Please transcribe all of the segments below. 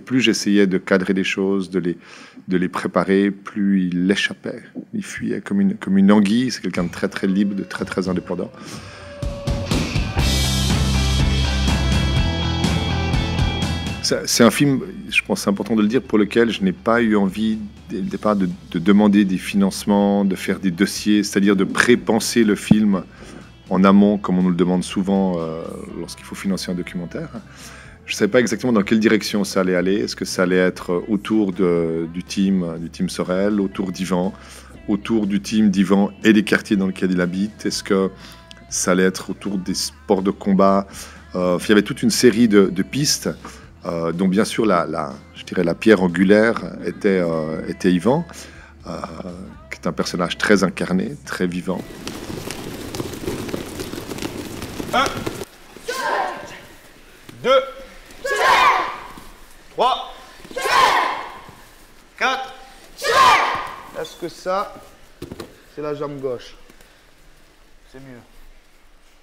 Plus j'essayais de cadrer les choses, de les préparer, plus il échappait. Il fuyait comme une anguille. C'est quelqu'un de très très libre, de très très indépendant. C'est un film, je pense c'est important de le dire, pour lequel je n'ai pas eu envie dès le départ de demander des financements, de faire des dossiers, c'est-à-dire de pré-penser le film en amont, comme on nous le demande souvent lorsqu'il faut financer un documentaire. Je ne savais pas exactement dans quelle direction ça allait aller. Est-ce que ça allait être autour du team Sorel, autour d'Yvan, autour du team d'Yvan et des quartiers dans lesquels il habite? Est-ce que ça allait être autour des sports de combat? Il y avait toute une série de pistes, dont bien sûr je dirais la pierre angulaire était Yvan, qui est un personnage très incarné, très vivant. 1, 2, 3, 4. Est-ce que ça, c'est la jambe gauche? C'est mieux.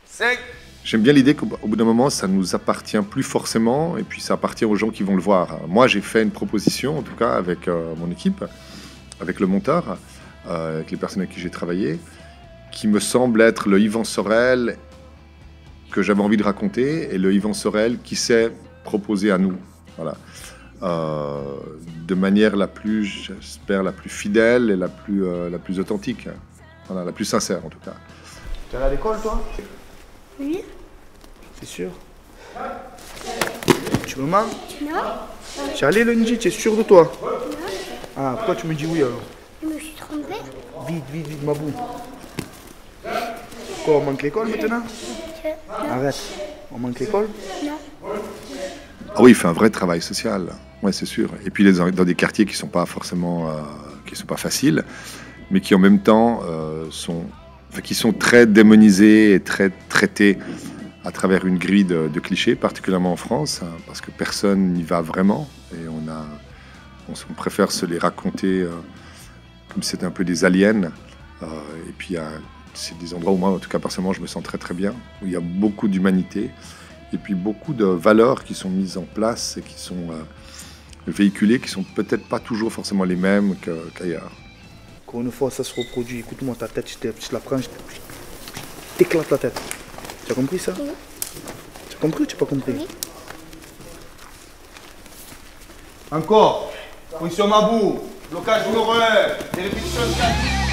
5. J'aime bien l'idée qu'au bout d'un moment, ça ne nous appartient plus forcément, et puis ça appartient aux gens qui vont le voir. Moi, j'ai fait une proposition, en tout cas avec mon équipe, avec le monteur, avec les personnes avec qui j'ai travaillé, qui me semble être le Yvan Sorel que j'avais envie de raconter, et le Yvan Sorel qui s'est proposé à nous. Voilà. De manière la plus, j'espère, la plus fidèle et la plus authentique. Voilà, la plus sincère en tout cas. Tu es à l'école, toi? Oui. C'est sûr? Tu me mens? Non. Tu es allé lundi, tu es sûr de toi? Non. Ah, pourquoi tu me dis oui alors? Je me suis trompée. Vite, Mabou. Quoi, on manque l'école maintenant? Arrête. On manque l'école? Non. Ah oui, il fait un vrai travail social, ouais, c'est sûr. Et puis dans des quartiers qui ne sont pas forcément qui sont pas faciles, mais qui en même temps qui sont très démonisés et très traités à travers une grille de clichés, particulièrement en France, hein, parce que personne n'y va vraiment. Et on préfère se les raconter comme si c'était un peu des aliens. Et puis c'est des endroits où moi, en tout cas personnellement, je me sens très très bien, où il y a beaucoup d'humanité. Et puis beaucoup de valeurs qui sont mises en place et qui sont véhiculées, qui sont peut-être pas toujours forcément les mêmes qu'ailleurs. Quand une fois ça se reproduit, écoute-moi, ta tête, je te la prends, je t'éclate la tête. Tu as compris ça? Oui. Tu as compris ou tu n'as pas compris? Oui. Encore. Position Mabou. Blocage numéro 1. Répétition 4.